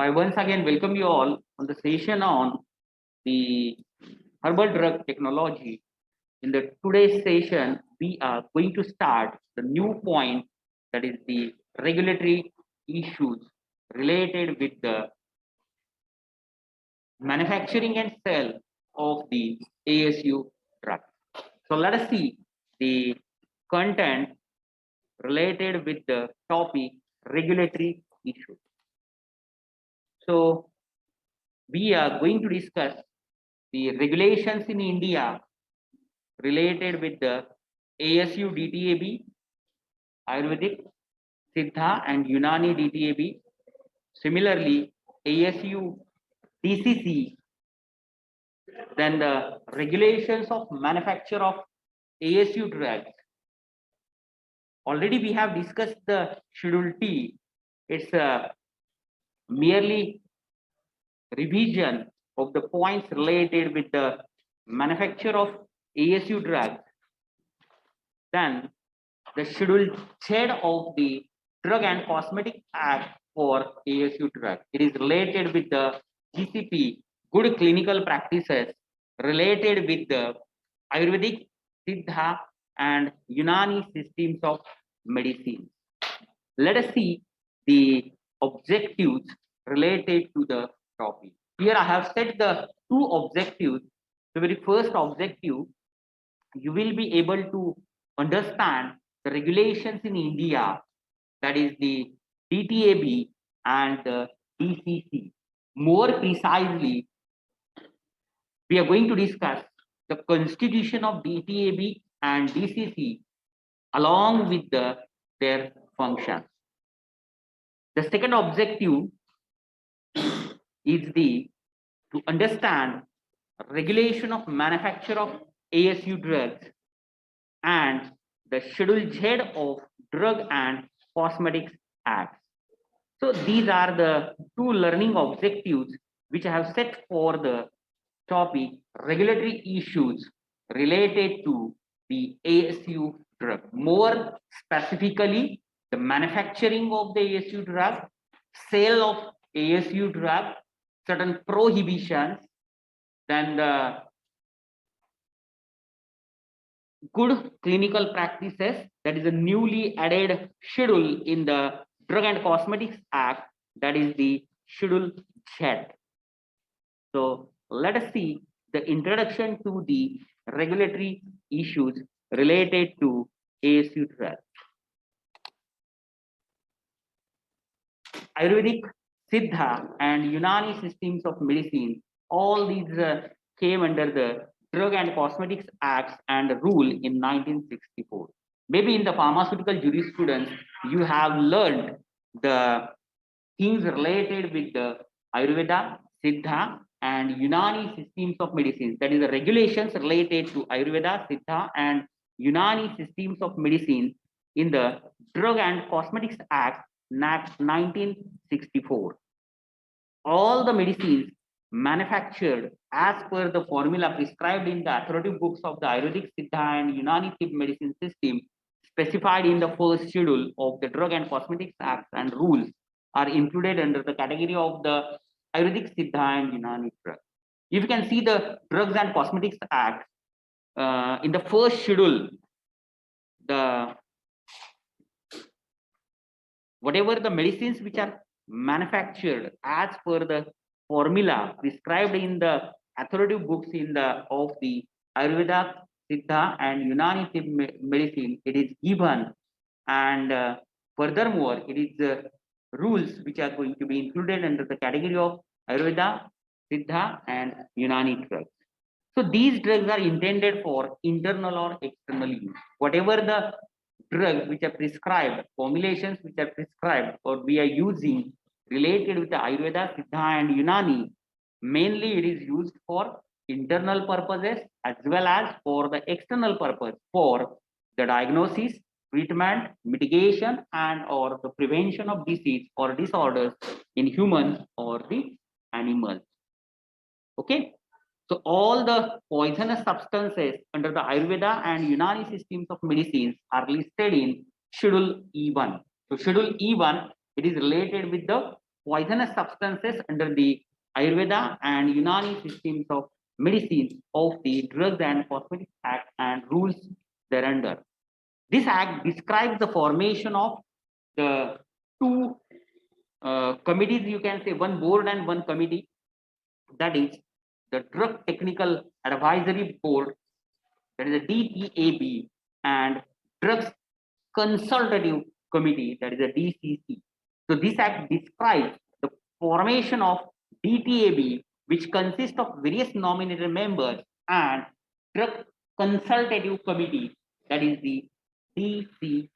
So I once again welcome you all on the session on the herbal drug technology. In the today's session, we are going to start the new point, that is the regulatory issues related with the manufacturing and sale of the ASU drug. So let us see the content related with the topic regulatory issues. So we are going to discuss the regulations in India related with the ASU DTAB, Ayurvedic, Siddha and Unani DTAB. Similarly, ASU DCC, then the regulations of manufacture of ASU drugs. Already we have discussed the Schedule T. It's a merely revision of the points related with the manufacture of ASU drugs. Then the Schedule Z of the Drug and Cosmetic Act for ASU drugs. It is related with the GCP, good clinical practices related with the Ayurvedic, Siddha and Unani systems of medicine. Let us see the objectives related to the topic. Here I have set the two objectives. The very first objective, you will be able to understand the regulations in India, that is the DTAB and the DCC. More precisely, we are going to discuss the constitution of DTAB and DCC along with their functions. The second objective is to understand regulation of manufacture of ASU drugs and the Schedule Z of Drug and Cosmetics Act. So these are the two learning objectives which I have set for the topic regulatory issues related to the ASU drug. More specifically, the manufacturing of the ASU drug, sale of ASU drug, certain prohibitions, then the good clinical practices, that is a newly added schedule in the Drug and Cosmetics Act, that is the Schedule Z. So let us see the introduction to the regulatory issues related to ASU drugs. Ayurvedic, Siddha and Unani systems of medicine, all these came under the Drug and Cosmetics Acts and rule in 1964. Maybe in the pharmaceutical jurisprudence, you have learned the things related with the Ayurveda, Siddha and Unani systems of medicine. That is the regulations related to Ayurveda, Siddha and Unani systems of medicine in the Drug and Cosmetics Act 1964. All the medicines manufactured as per the formula prescribed in the authoritative books of the Ayurvedic, Siddha and Unani medicine system specified in the first schedule of the Drug and Cosmetics Act and rules are included under the category of the Ayurvedic, Siddha and Unani drugs. If you can see the Drugs and Cosmetics Act, in the first schedule, whatever the medicines which are manufactured as per the formula prescribed in the authoritative books of the Ayurveda, Siddha and Unani medicine, it is given, and furthermore it is rules which are going to be included under the category of Ayurveda, Siddha and Unani drugs. So these drugs are intended for internal or external use. Whatever the drugs which are prescribed, formulations which are prescribed or we are using related with the Ayurveda, Siddha and Unani, mainly it is used for internal purposes as well as for the external purpose, for the diagnosis, treatment, mitigation and or the prevention of disease or disorders in humans or the animals. Okay. So all the poisonous substances under the Ayurveda and Unani systems of medicines are listed in Schedule E1. So Schedule E1, it is related with the poisonous substances under the Ayurveda and Unani systems of medicine of the Drugs and Cosmetics Act and rules thereunder. This act describes the formation of the two committees, you can say one board and one committee, that is the Drug Technical Advisory Board, that is a DTAB, and Drugs Consultative Committee, that is a DCC. So this act describes the formation of DTAB, which consists of various nominated members, and Drug Consultative Committee, that is the DCC.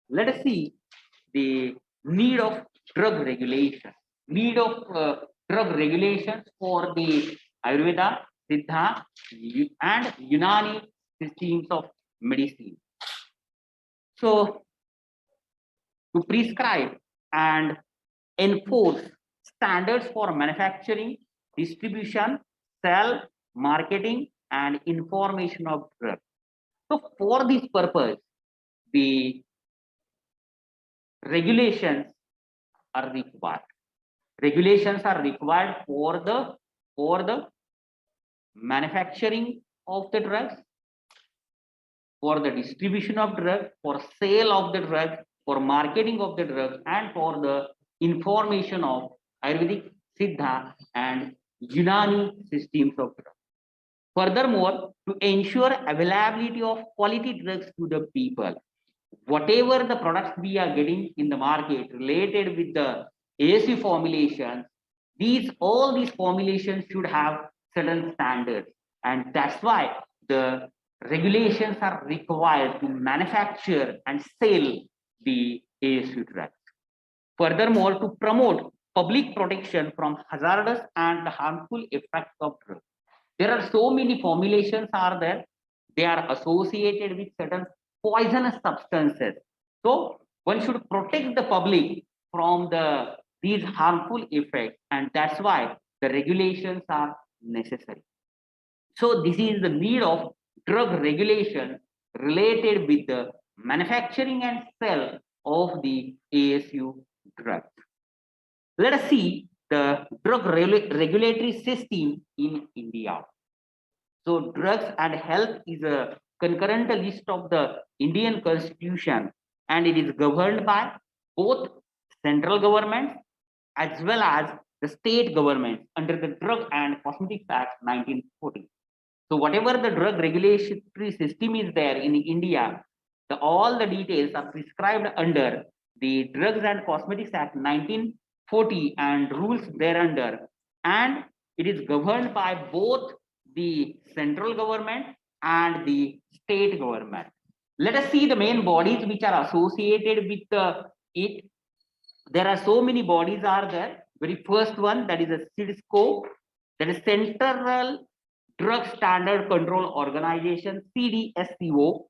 Let us see the need of drug regulation. Need of drug regulations for the Ayurveda, Siddha, and Unani systems of medicine. So, to prescribe and enforce standards for manufacturing, distribution, sale, marketing, and information of drugs. So, for this purpose, the regulations are required. Regulations are required for the manufacturing of the drugs, for the distribution of drugs, for sale of the drugs, for marketing of the drugs, and for the information of Ayurvedic, Siddha, and Unani systems of drugs. Furthermore, to ensure availability of quality drugs to the people, whatever the products we are getting in the market related with the ASU formulations, all these formulations should have certain standards, and that's why the regulations are required to manufacture and sell the ASU drugs. Furthermore, to promote public protection from hazardous and harmful effects of drugs. There are so many formulations are there. They are associated with certain poisonous substances. So one should protect the public from these harmful effects, and that's why the regulations are necessary. So this is the need of drug regulation related with the manufacturing and sale of the ASU drugs. Let us see the drug regulatory system in India. So drugs and health is a concurrent list of the Indian Constitution, and it is governed by both central government as well as the state government under the Drug and Cosmetics Act 1940. So whatever the drug regulatory system is there in India, all the details are prescribed under the Drugs and Cosmetics Act 1940 and rules thereunder, and it is governed by both the central government and the state government. Let us see the main bodies which are associated with it. There are so many bodies are there. Very first one, that is a CIDSCO, that is Central Drug Standard Control Organization, CDSCO,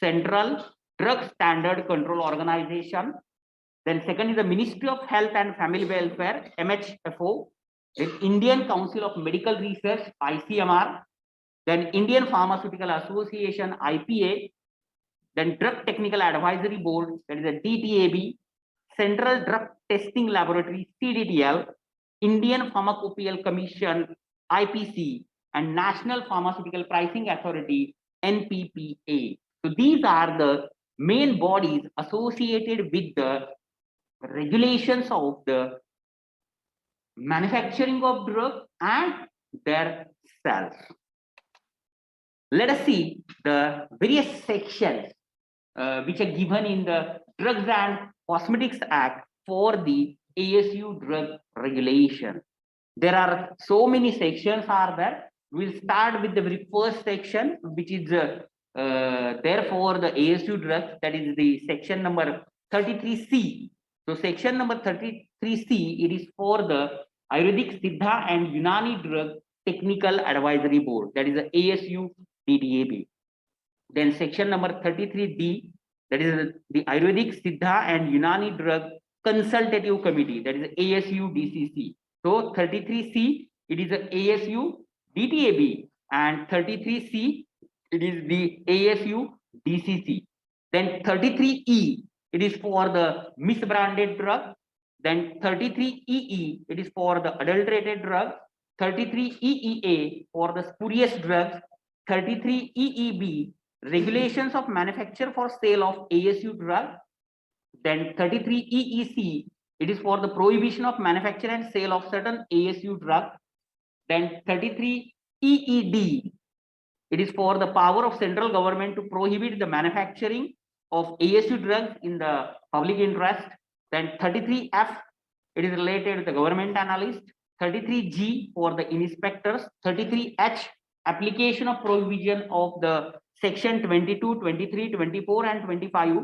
Central Drug Standard Control Organization. Then second is the Ministry of Health and Family Welfare, MHFO. Then Indian Council of Medical Research, ICMR. Then Indian Pharmaceutical Association, IPA. Then Drug Technical Advisory Board, that is a DTAB. Central Drug Testing Laboratory, CDTL. Indian Pharmacopoeial Commission, IPC. And National Pharmaceutical Pricing Authority, NPPA. So these are the main bodies associated with the regulations of the manufacturing of drugs and their sales. Let us see the various sections which are given in the Drugs and Cosmetics Act for the ASU Drug Regulation. There are so many sections are there. We'll start with the very first section, which is there for the ASU drugs, that is the section number 33C. So section number 33C, it is for the Ayurvedic, Siddha, and Unani Drug Technical Advisory Board, that is the ASU DTAB. Then section number 33D, that is the Ayurvedic, Siddha, and Unani Drug Consultative Committee, that is the ASU DCC. So 33C, it is the ASU DTAB, and 33C, it is the ASU DCC. Then 33E, it is for the misbranded drug. Then 33EE, it is for the adulterated drug. 33EEA for the spurious drugs. 33EEB, regulations of manufacture for sale of ASU drug. Then 33EEC, it is for the prohibition of manufacture and sale of certain ASU drug. Then 33EED, it is for the power of central government to prohibit the manufacturing of ASU drugs in the public interest. Then 33F, it is related to the government analyst. 33G for the inspectors. 33H, application of provision of the section 22, 23, 24 and 25.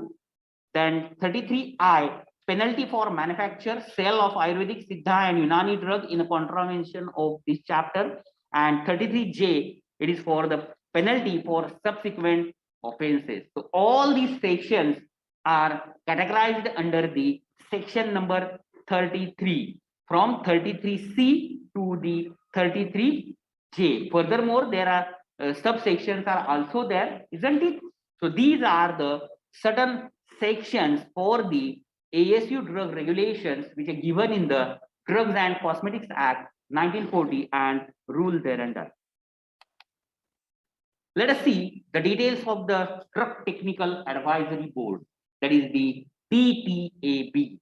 Then 33I, penalty for manufacture, sale of Ayurvedic, Siddha and Unani drug in a contravention of this chapter. And 33J, it is for the penalty for subsequent offenses. So all these sections are categorized under the section number 33, from 33C to the 33J. Furthermore, there are subsections are also there, isn't it? So these are the certain sections for the ASU drug regulations which are given in the Drugs and Cosmetics Act 1940 and rule thereunder. Let us see the details of the Drug Technical Advisory Board, that is the DTAB.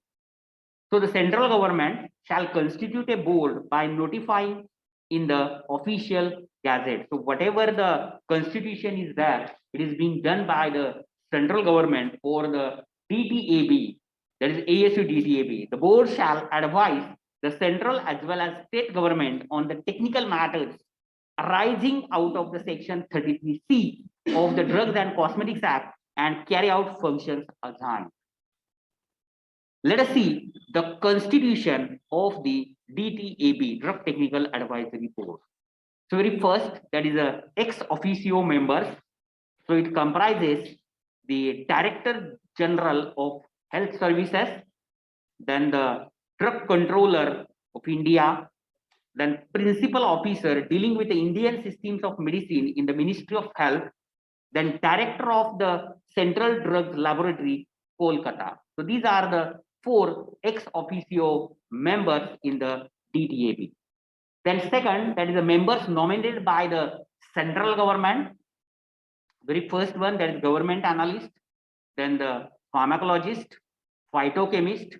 So the central government shall constitute a board by notifying in the official gazette. So whatever the constitution is there, it is being done by the central government for the DTAB, that is ASU DTAB. The board shall advise the central as well as state government on the technical matters arising out of the section 33C of the Drugs and Cosmetics Act and carry out functions assigned. Let us see the constitution of the DTAB, Drug Technical Advisory Board. So very first, that is a ex officio members. So it comprises the Director General of Health Services, then the Drug Controller of India, then Principal Officer dealing with the Indian systems of medicine in the Ministry of Health, then Director of the Central Drugs Laboratory, Kolkata. So these are the 4 ex officio members in the DTAB. Then second, that is the members nominated by the central government. Very first one, that is government analyst, then the pharmacologist, phytochemist,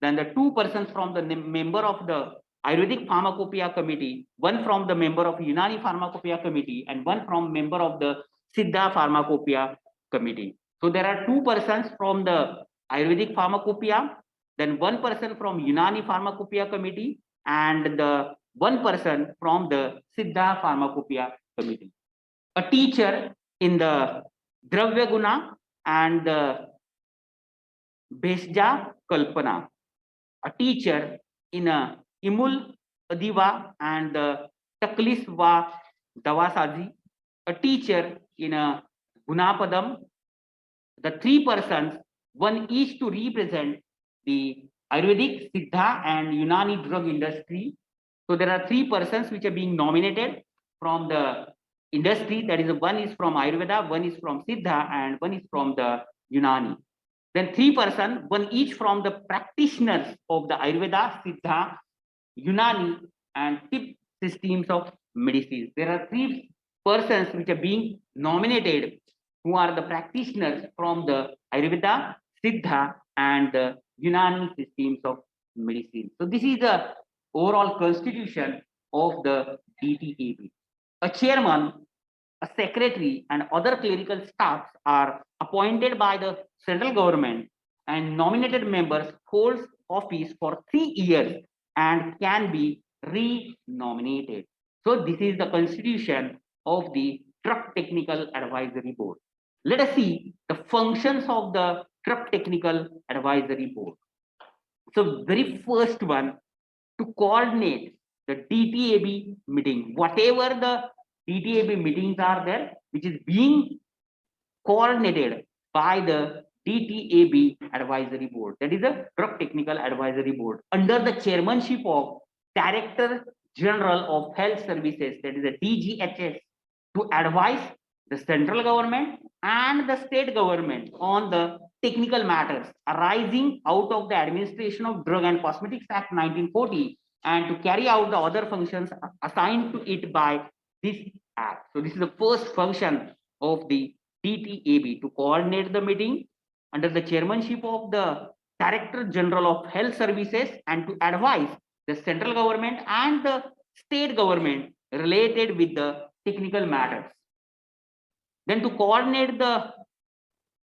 then the 2 persons from the member of the Ayurvedic Pharmacopoeia Committee, 1 from the member of Unani Pharmacopoeia Committee, and 1 from member of the Siddha Pharmacopoeia Committee. So there are 2 persons from the Ayurvedic Pharmacopoeia, then 1 person from Unani Pharmacopoeia Committee, and the 1 person from the Siddha Pharmacopoeia Committee. A teacher in the Dravya Guna and the Bheshja Kalpana. A teacher in a Imul Adiva and the Taklisva Davasaji. A teacher in a Gunapadam. The 3 persons, 1 each to represent the Ayurvedic, Siddha and Unani drug industry. So there are 3 persons which are being nominated from the industry. That is, 1 is from Ayurveda, 1 is from Siddha, and 1 is from the Unani. Then 3 persons, 1 each from the practitioners of the Ayurveda, Siddha, Unani, and tip systems of medicine. There are 3 persons which are being nominated who are the practitioners from the Ayurveda, Siddha, and the Unani systems of medicine. So this is the overall constitution of the DTAB. A chairman, a secretary, and other clerical staffs are appointed by the central government, and nominated members hold office for 3 years and can be re-nominated. So this is the constitution of the Drug Technical Advisory Board. Let us see the functions of the Drug Technical Advisory Board. So very first one, to coordinate the DTAB meeting, whatever the DTAB meetings are there, which is being coordinated by the DTAB Advisory Board, that is the Drug Technical Advisory Board, under the chairmanship of Director General of Health Services, that is the DGHS, to advise the central government and the state government on the technical matters arising out of the administration of Drug and Cosmetics Act 1940 and to carry out the other functions assigned to it by this act. So this is the first function of the DTAB, to coordinate the meeting under the chairmanship of the Director General of Health Services and to advise the central government and the state government related with the technical matters. Then to coordinate the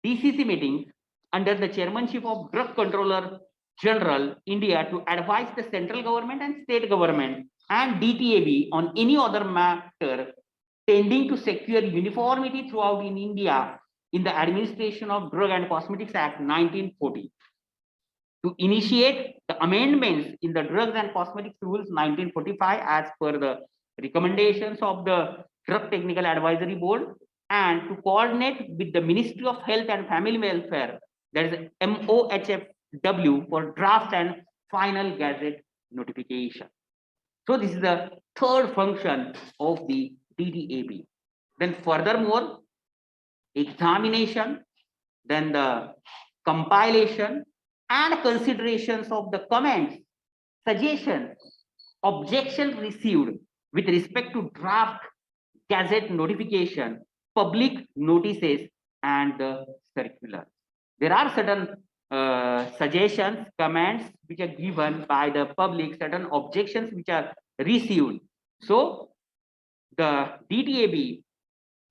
DCC meetings under the chairmanship of Drug Controller General India to advise the central government and state government and DTAB on any other matter tending to secure uniformity throughout in India in the administration of Drug and Cosmetics Act 1940. To initiate the amendments in the Drugs and Cosmetics Rules 1945 as per the recommendations of the Drug Technical Advisory Board, and to coordinate with the Ministry of Health and Family Welfare, that is MOHFW, for draft and final gazette notification. So this is the third function of the DDAB. Then furthermore, examination, then the compilation and considerations of the comments, suggestions, objections received with respect to draft gazette notification, public notices and the circular. There are certain suggestions, comments which are given by the public, certain objections which are received. So the DTAB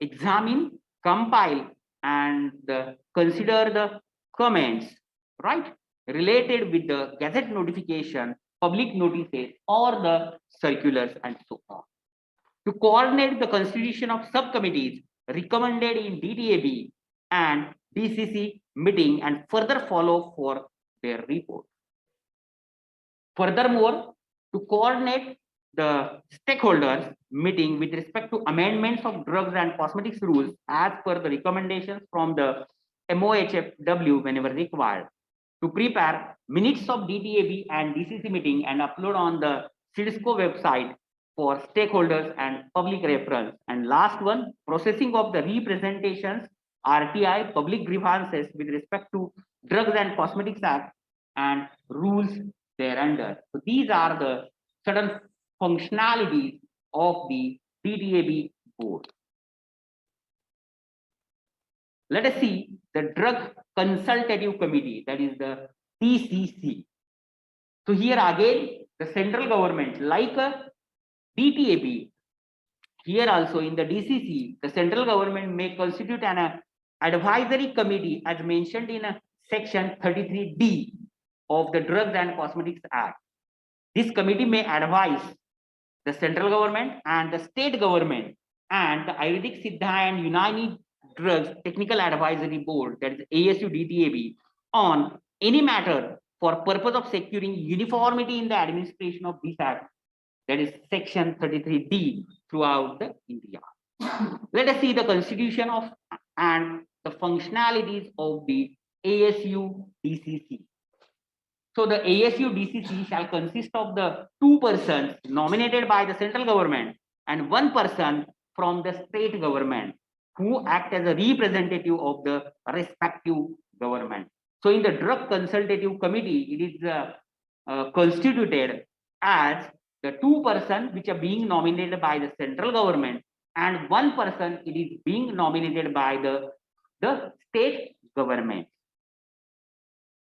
examine, compile and consider the comments, right, related with the gazette notification, public notices or the circulars and so on. To coordinate the constitution of subcommittees recommended in DTAB and DCC meeting and further follow for their report. Furthermore, to coordinate the stakeholders meeting with respect to amendments of drugs and cosmetics rules as per the recommendations from the MOHFW whenever required. To prepare minutes of DTAB and DCC meeting and upload on the CIDSCO website for stakeholders and public reference. And last one, processing of the representations, RTI, public grievances with respect to Drugs and Cosmetics Act and rules thereunder. So these are the certain functionalities of the DTAB board. Let us see the Drug Consultative Committee, that is the DCC. So here again, the central government, like a DTAB, here also in the DCC, the central government may constitute an advisory committee as mentioned in section 33D of the Drugs and Cosmetics Act. This committee may advise the central government and the state government and the Ayurvedic, Siddha and Unani Drugs Technical Advisory Board, that is ASU DTAB, on any matter for purpose of securing uniformity in the administration of this act, that is section 33D throughout the India. Let us see the constitution of and the functionalities of the ASU DCC. So the ASU DCC shall consist of the 2 persons nominated by the central government and 1 person from the state government who act as a representative of the respective government. So in the Drug Consultative Committee, it is constituted as the 2 persons which are being nominated by the central government and 1 person it is being nominated by the state government.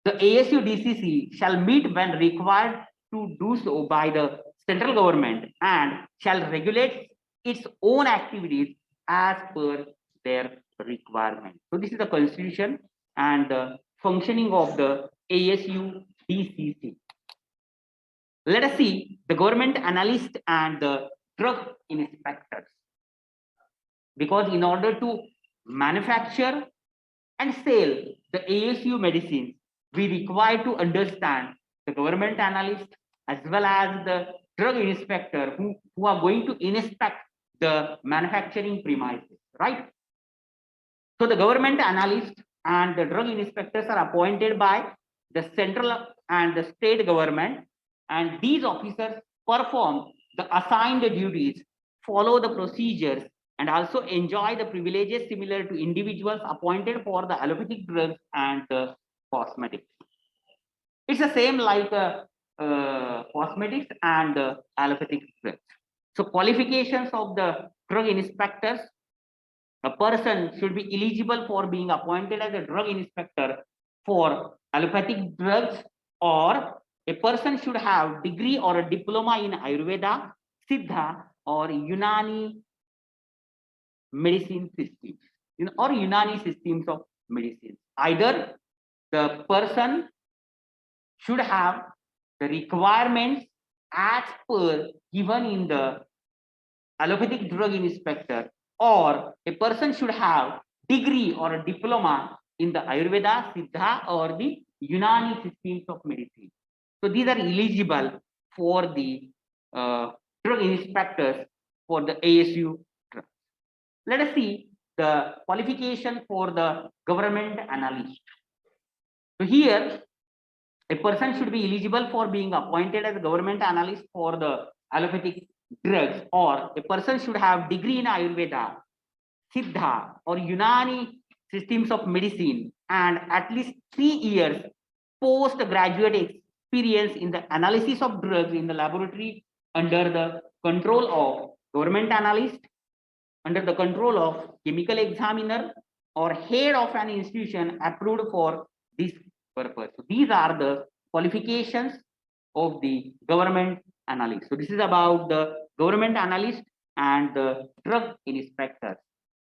The ASU DCC shall meet when required to do so by the central government and shall regulate its own activities as per their requirement. So this is the constitution and the functioning of the ASU DCC. Let us see the government analyst and the drug inspectors. Because in order to manufacture and sell the ASU medicines, we require to understand the government analyst as well as the drug inspector who are going to inspect the manufacturing premises, right? So the government analyst and the drug inspectors are appointed by the central and the state government, and these officers perform the assigned duties, follow the procedures and also enjoy the privileges similar to individuals appointed for the allopathic drugs and cosmetics. It's the same like cosmetics and allopathic drugs. So qualifications of the drug inspectors: a person should be eligible for being appointed as a drug inspector for allopathic drugs, or a person should have degree or a diploma in Ayurveda, Siddha, or Unani medicine systems, or Unani systems of medicine. Either the person should have the requirements as per given in the allopathic drug inspector, or a person should have degree or a diploma in the Ayurveda, Siddha, or the Unani systems of medicine. So these are eligible for the drug inspectors for the ASU drugs. Let us see the qualification for the government analyst. So here, a person should be eligible for being appointed as a government analyst for the allopathic drugs, or a person should have degree in Ayurveda, Siddha, or Unani systems of medicine, and at least 3 years postgraduate experience in the analysis of drugs in the laboratory under the control of government analyst, under the control of chemical examiner, or head of an institution approved for this purpose. So these are the qualifications of the government analyst. So this is about the government analyst and the drug inspectors.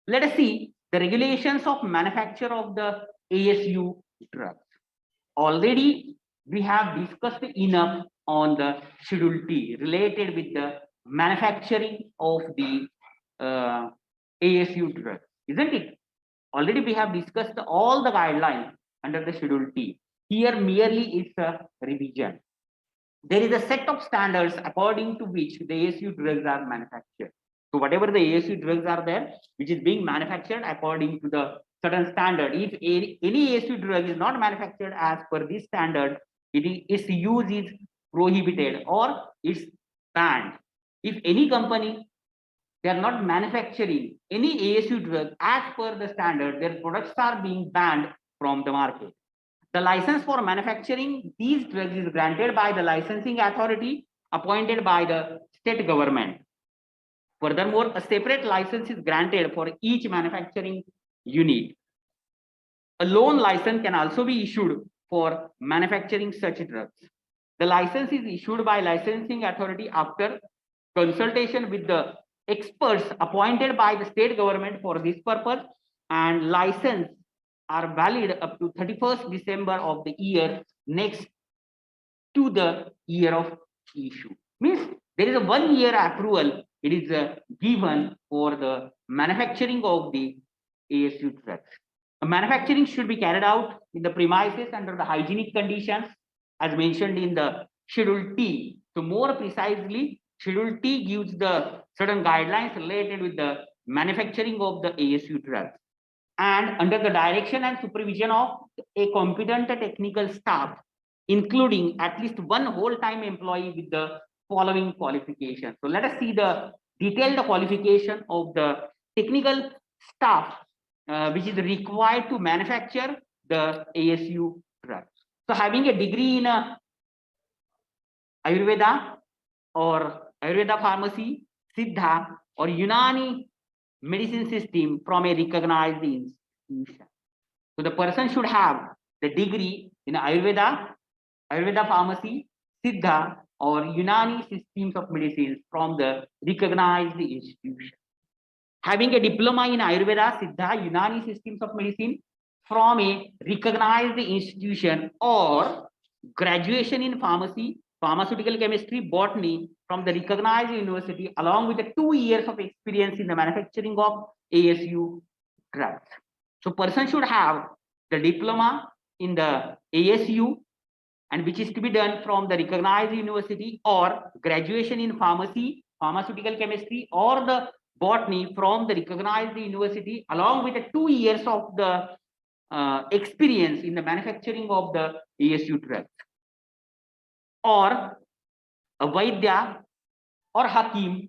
Let us see the regulations of manufacture of the ASU drugs. Already we have discussed enough on the Schedule T related with the manufacturing of the ASU drugs, isn't it? Already we have discussed all the guidelines under the Schedule T. Here merely it's a revision. There is a set of standards according to which the ASU drugs are manufactured. So whatever the ASU drugs are there, which is being manufactured according to the certain standard. If any ASU drug is not manufactured as per this standard, its use is prohibited or it's banned. If any company, they are not manufacturing any ASU drug as per the standard, their products are being banned from the market. The license for manufacturing these drugs is granted by the licensing authority appointed by the state government. Furthermore, a separate license is granted for each manufacturing unit. A loan license can also be issued for manufacturing such drugs. The license is issued by licensing authority after consultation with the experts appointed by the state government for this purpose, and license are valid up to 31st December of the year next to the year of issue. Means there is a 1 year approval. It is given for the manufacturing of the ASU drugs. Manufacturing should be carried out in the premises under the hygienic conditions as mentioned in the Schedule T. So more precisely, Schedule T gives the certain guidelines related with the manufacturing of the ASU drugs, and under the direction and supervision of a competent technical staff, including at least one whole-time employee with the following qualifications. So let us see the detailed qualification of the technical staff which is required to manufacture the ASU drugs. So having a degree in Ayurveda or Ayurveda pharmacy, Siddha, or Unani medicine system from a recognized institution. So the person should have the degree in Ayurveda, Ayurveda pharmacy, Siddha, or Unani systems of medicine from the recognized institution. Having a diploma in Ayurveda, Siddha, Unani systems of medicine from a recognized institution, or graduation in pharmacy, pharmaceutical chemistry, botany from the recognized university, along with the 2 years of experience in the manufacturing of ASU drugs. So person should have the diploma in the ASU, and which is to be done from the recognized university, or graduation in pharmacy, pharmaceutical chemistry, or the botany from the recognized university, along with the 2 years of the experience in the manufacturing of the ASU drugs, or a Vaidya or Hakim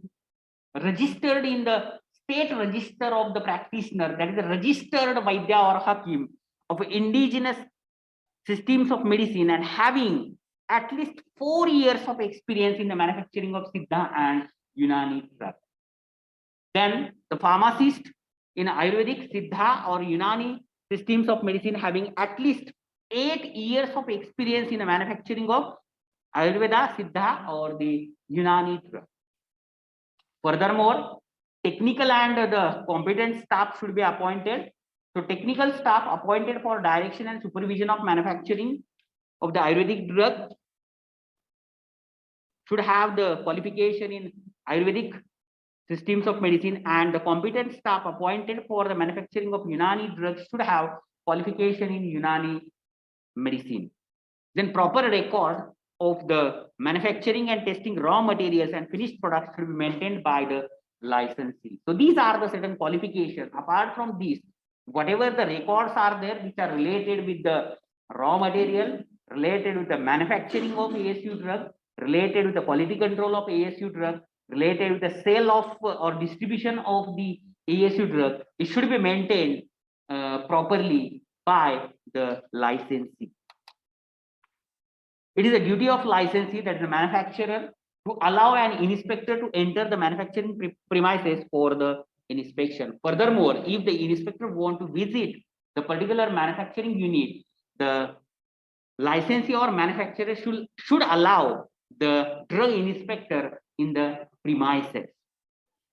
registered in the state register of the practitioner, that is a registered Vaidya or Hakim of indigenous systems of medicine and having at least 4 years of experience in the manufacturing of Siddha and Unani drugs. Then the pharmacist in Ayurvedic, Siddha or Unani systems of medicine having at least 8 years of experience in the manufacturing of Ayurveda, Siddha or the Unani drug. Furthermore, technical and the competent staff should be appointed. So technical staff appointed for direction and supervision of manufacturing of the Ayurvedic drug should have the qualification in Ayurvedic systems of medicine, and the competent staff appointed for the manufacturing of Unani drugs should have qualification in Unani medicine. Then proper record of the manufacturing and testing raw materials and finished products should be maintained by the licensee. So these are the certain qualifications. Apart from these, whatever the records are there which are related with the raw material, related with the manufacturing of ASU drug, related with the quality control of ASU drug, related with the sale of or distribution of the ASU drug, it should be maintained properly by the licensee. It is a duty of licensee, that the manufacturer, to allow an inspector to enter the manufacturing premises for the inspection. Furthermore, if the inspector want to visit the particular manufacturing unit, the licensee or manufacturer should allow the drug inspector in the premises.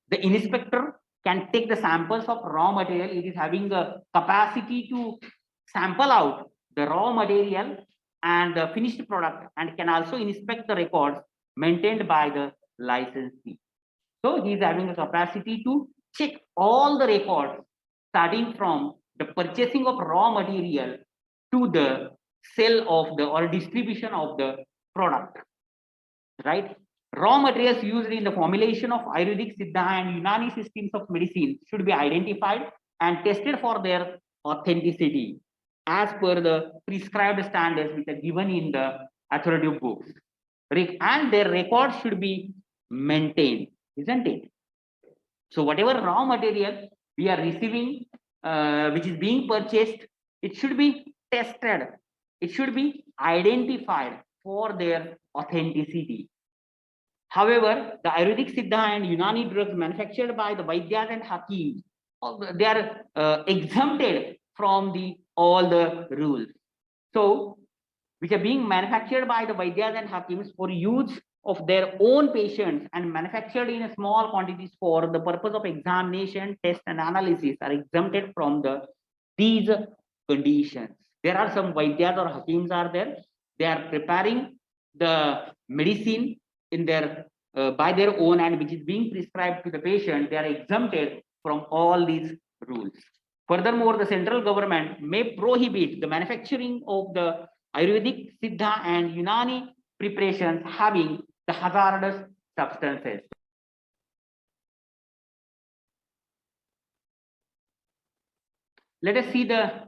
The inspector can take the samples of raw material. It is having the capacity to sample out the raw material and the finished product, and can also inspect the records maintained by the licensee. So he is having a capacity to check all the records, starting from the purchasing of raw material to the sale of the or distribution of the product, right? Raw materials used in the formulation of Ayurvedic, Siddha and Unani systems of medicine should be identified and tested for their authenticity as per the prescribed standards which are given in the authoritative books. And their records should be maintained, isn't it? So whatever raw material we are receiving, which is being purchased, it should be tested. It should be identified for their authenticity. However, the Ayurvedic, Siddha and Unani drugs manufactured by the Vaidyas and Hakims, they are exempted from all the rules. So, which are being manufactured by the Vaidyas and Hakims for use of their own patients and manufactured in small quantities for the purpose of examination, test and analysis, are exempted from these conditions. There are some Vaidyas or Hakims are there. They are preparing the medicine in their by their own, and which is being prescribed to the patient. They are exempted from all these rules. Furthermore, the central government may prohibit the manufacturing of the Ayurvedic, Siddha and Unani preparations having the hazardous substances. Let us see the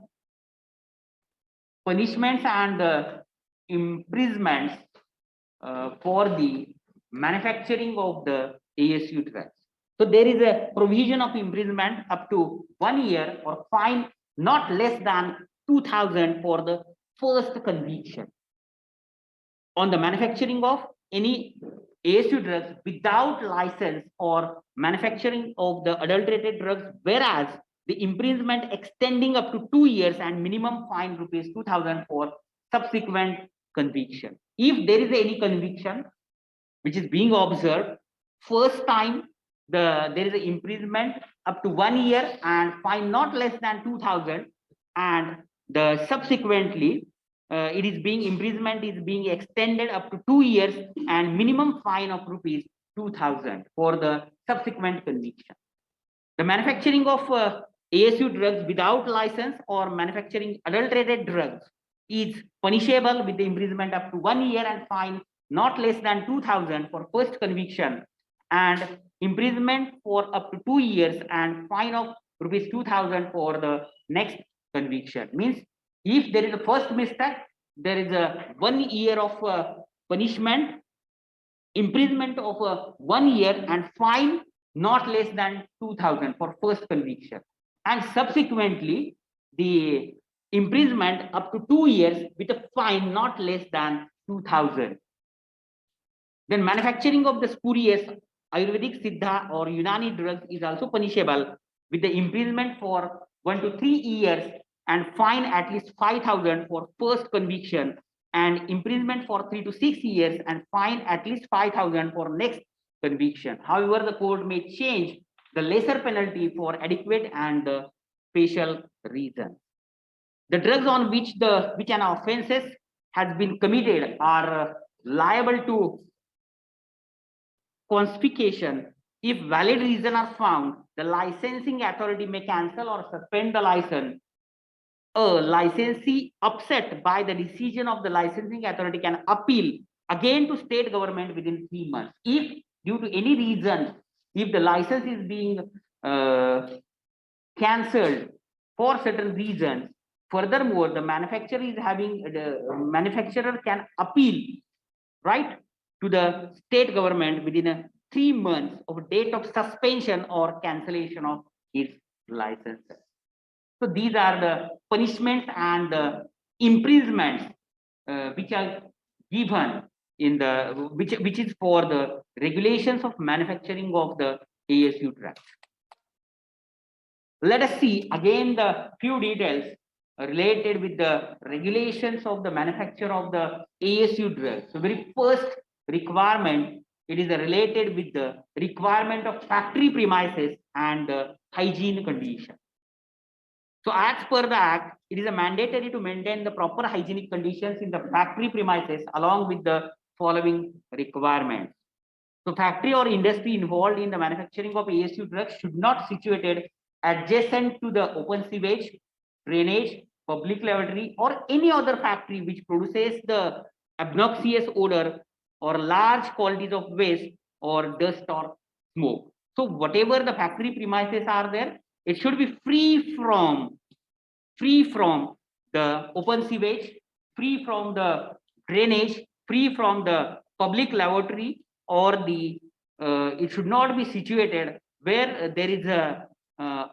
punishments and the imprisonments for the manufacturing of the ASU drugs. So there is a provision of imprisonment up to 1 year or fine not less than 2,000 for the first conviction on the manufacturing of any ASU drugs without license or manufacturing of the adulterated drugs, whereas the imprisonment extending up to 2 years and minimum fine rupees 2,000 for subsequent conviction. If there is any conviction which is being observed, first time there is an imprisonment up to 1 year and fine not less than 2,000, and the subsequently it is being imprisonment is being extended up to 2 years and minimum fine of rupees 2,000 for the subsequent conviction. The manufacturing of ASU drugs without license or manufacturing adulterated drugs is punishable with the imprisonment up to 1 year and fine not less than 2,000 for first conviction, and imprisonment for up to 2 years and fine of rupees 2,000 for the next conviction. Means if there is a first mistake, there is a 1 year of punishment, imprisonment of 1 year and fine not less than 2,000 for first conviction, and subsequently the imprisonment up to 2 years with a fine not less than 2,000. Then manufacturing of the spurious Ayurvedic, Siddha or Unani drugs is also punishable with the imprisonment for 1 to 3 years and fine at least 5,000 for first conviction, and imprisonment for 3 to 6 years and fine at least 5,000 for next conviction. However, the court may change the lesser penalty for adequate and special reasons. The drugs on which an offences has been committed are liable to confiscation. If valid reasons are found, the licensing authority may cancel or suspend the license. A licensee upset by the decision of the licensing authority can appeal again to state government within 3 months. If due to any reason, if the license is being cancelled for certain reasons, furthermore, the manufacturer can appeal, right, to the state government within 3 months of date of suspension or cancellation of its license. So these are the punishments and the imprisonments which are given in the which is for the regulations of manufacturing of the ASU drugs. Let us see again the few details related with the regulations of the manufacture of the ASU drugs. So very first requirement, it is related with the requirement of factory premises and hygiene conditions. So as per the act, it is a mandatory to maintain the proper hygienic conditions in the factory premises along with the following requirements. So factory or industry involved in the manufacturing of ASU drugs should not situated adjacent to the open sewage, drainage, public lavatory or any other factory which produces the obnoxious odor or large quantities of waste or dust or smoke. So whatever the factory premises are there, it should be free from the open sewage, free from the drainage, free from the public lavatory, or the it should not be situated where there is a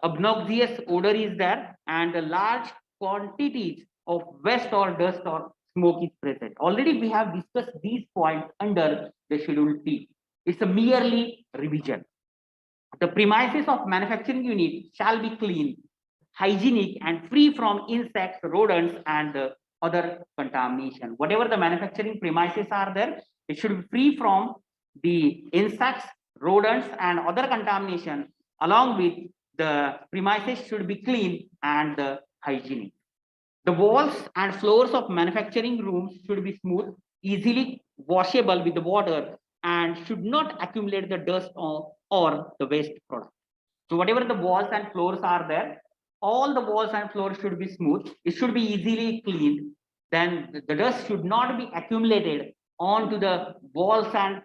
obnoxious odor is there and a large quantities of waste or dust or smoke is present. Already we have discussed these points under the Schedule T. It's a merely revision. The premises of manufacturing unit shall be clean, hygienic and free from insects, rodents and other contamination. Whatever the manufacturing premises are there, it should be free from the insects, rodents and other contamination. Along with the premises should be clean and hygienic. The walls and floors of manufacturing rooms should be smooth, easily washable with the water and should not accumulate the dust or the waste product. So whatever the walls and floors are there, all the walls and floors should be smooth. It should be easily cleaned. Then the dust should not be accumulated onto the walls and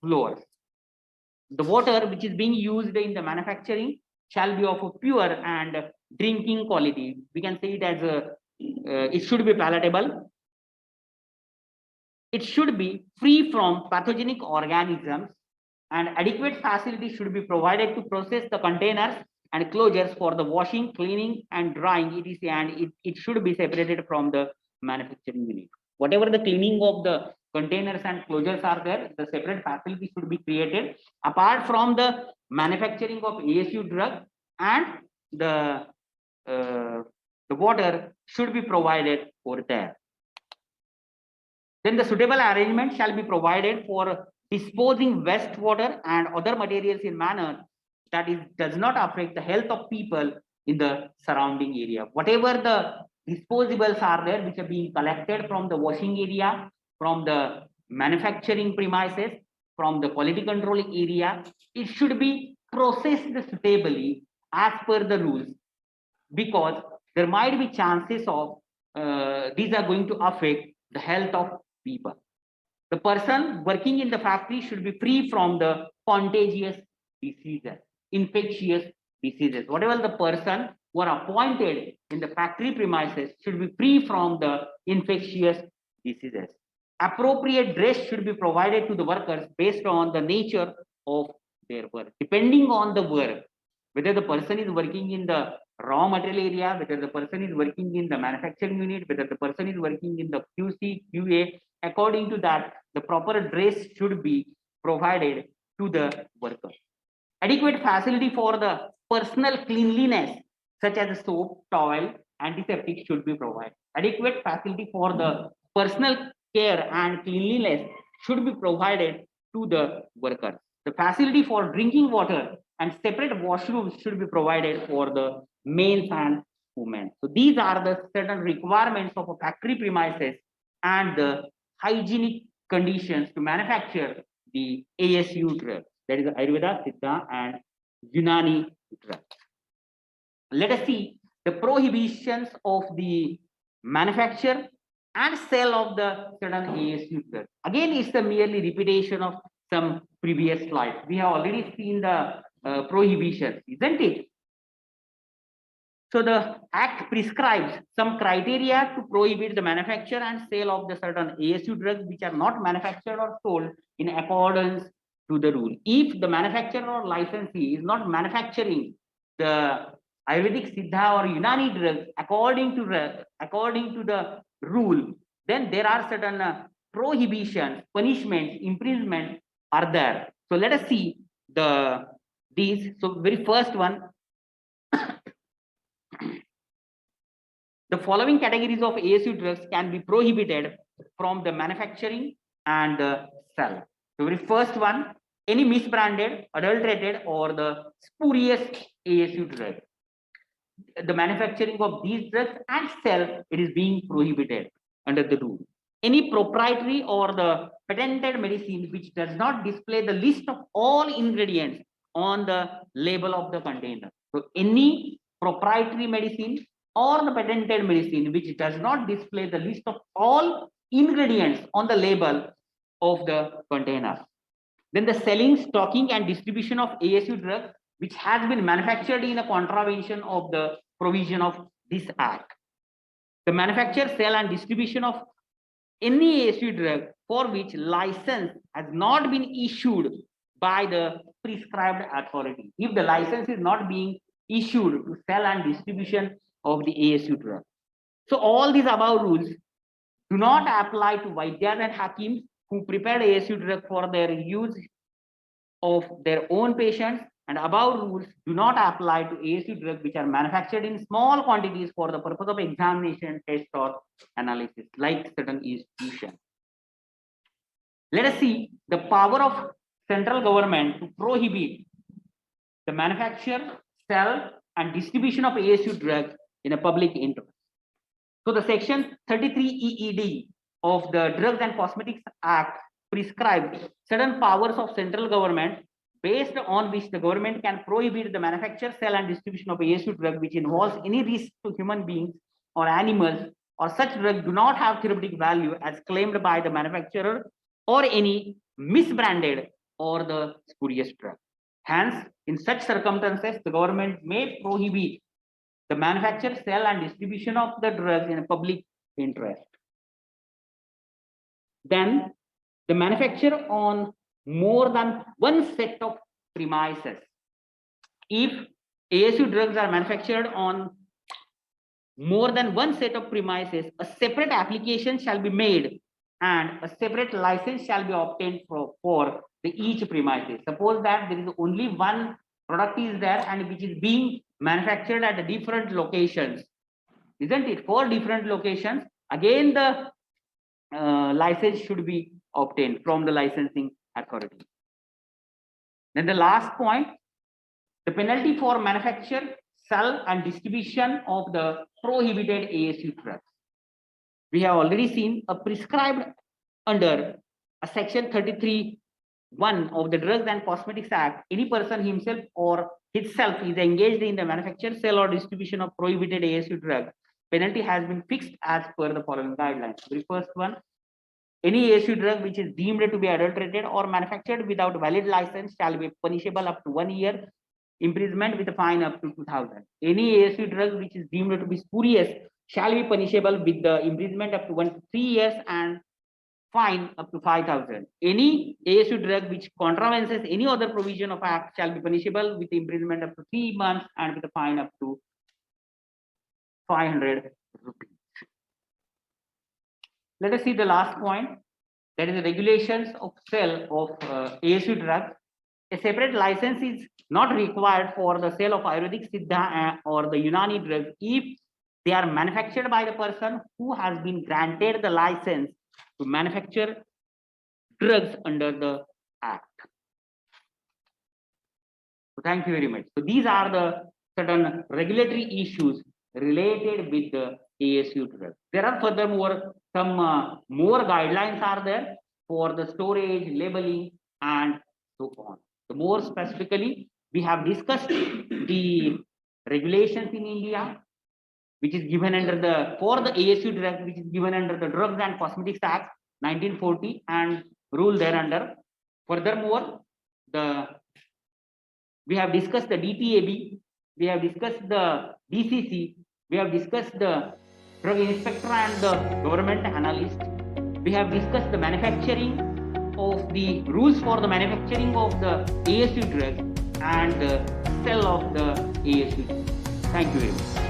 floors. The water which is being used in the manufacturing shall be of a pure and drinking quality. We can say it as it should be palatable. It should be free from pathogenic organisms, and adequate facility should be provided to process the containers and closures for the washing, cleaning and drying, etc. And it should be separated from the manufacturing unit. Whatever the cleaning of the containers and closures are there, the separate facility should be created apart from the manufacturing of ASU drug, and the water should be provided over there. Then the suitable arrangement shall be provided for disposing wastewater and other materials in manner that does not affect the health of people in the surrounding area. Whatever the disposables are there which are being collected from the washing area, from the manufacturing premises, from the quality control area, it should be processed suitably as per the rules, because there might be chances of these are going to affect the health of people. The person working in the factory should be free from the contagious diseases, infectious diseases. Whatever the person who are appointed in the factory premises should be free from the infectious diseases. Appropriate dress should be provided to the workers based on the nature of their work. Depending on the work, whether the person is working in the raw material area, whether the person is working in the manufacturing unit, whether the person is working in the QC, QA, according to that, the proper dress should be provided to the worker. Adequate facility for the personal cleanliness, such as soap, towel, antiseptic should be provided. Adequate facility for the personal care and cleanliness should be provided to the workers. The facility for drinking water and separate washrooms should be provided for the males and women. So these are the certain requirements of a factory premises and the hygienic conditions to manufacture the ASU drugs, that is Ayurveda, Siddha, and Unani drugs. Let us see the prohibitions of the manufacture and sale of the certain ASU drugs. Again, it's a merely repetition of some previous slides. We have already seen the prohibitions, isn't it? So the Act prescribes some criteria to prohibit the manufacture and sale of the certain ASU drugs which are not manufactured or sold in accordance to the rule. If the manufacturer or licensee is not manufacturing the Ayurvedic, Siddha, or Unani drugs according to the rule, then there are certain prohibitions, punishments, imprisonment are there. So let us see these. So very first one. The following categories of ASU drugs can be prohibited from the manufacturing and sale. The very first one, any misbranded, adulterated, or the spurious ASU drug. The manufacturing of these drugs and sale, it is being prohibited under the rule. Any proprietary or the patented medicine which does not display the list of all ingredients on the label of the container. So any proprietary medicine or the patented medicine which does not display the list of all ingredients on the label of the container. Then the selling, stocking, and distribution of ASU drugs which has been manufactured in a contravention of the provision of this Act. The manufacture, sale, and distribution of any ASU drug for which license has not been issued by the prescribed authority. If the license is not being issued to sell and distribution of the ASU drug. So all these above rules do not apply to Vaidyas and Hakims who prepared ASU drug for their use of their own patients, and above rules do not apply to ASU drugs which are manufactured in small quantities for the purpose of examination, test, or analysis, like certain institutions. Let us see the power of central government to prohibit the manufacture, sale, and distribution of ASU drugs in a public interest. So the section 33 EED of the Drugs and Cosmetics Act prescribes certain powers of central government based on which the government can prohibit the manufacture, sale, and distribution of ASU drug which involves any risk to human beings or animals, or such drugs do not have therapeutic value as claimed by the manufacturer, or any misbranded or the spurious drug. Hence, in such circumstances, the government may prohibit the manufacture, sale, and distribution of the drugs in a public interest. Then, the manufacture on more than one set of premises. If ASU drugs are manufactured on more than one set of premises, a separate application shall be made and a separate license shall be obtained for each premises. Suppose that there is only one product is there and which is being manufactured at different locations, isn't it? For different locations, again the license should be obtained from the licensing authority. Then the last point, the penalty for manufacture, sale, and distribution of the prohibited ASU drugs. We have already seen a prescribed under a section 33(1) of the Drugs and Cosmetics Act. Any person himself or itself is engaged in the manufacture, sale, or distribution of prohibited ASU drug, penalty has been fixed as per the following guidelines. The first one, any ASU drug which is deemed to be adulterated or manufactured without valid license shall be punishable up to 1 year imprisonment with a fine up to 2,000. Any ASU drug which is deemed to be spurious shall be punishable with the imprisonment up to 1 to 3 years and fine up to 5,000. Any ASU drug which contravenes any other provision of Act shall be punishable with imprisonment up to 3 months and with a fine up to 500 rupees. Let us see the last point, that is the regulations of sale of ASU drugs. A separate license is not required for the sale of Ayurvedic, Siddha or the Unani drugs if they are manufactured by the person who has been granted the license to manufacture drugs under the Act. So thank you very much. So these are the certain regulatory issues related with the ASU drugs. There are furthermore some more guidelines are there for the storage, labeling, and so on. So more specifically, we have discussed the regulations in India, which is given under the for the ASU drug, which is given under the Drugs and Cosmetics Act 1940 and rule thereunder. Furthermore, we have discussed the DTAB, we have discussed the DCC, we have discussed the drug inspector and the government analyst. We have discussed the manufacturing of the rules for the manufacturing of the ASU drugs and the sale of the ASU. Thank you very much.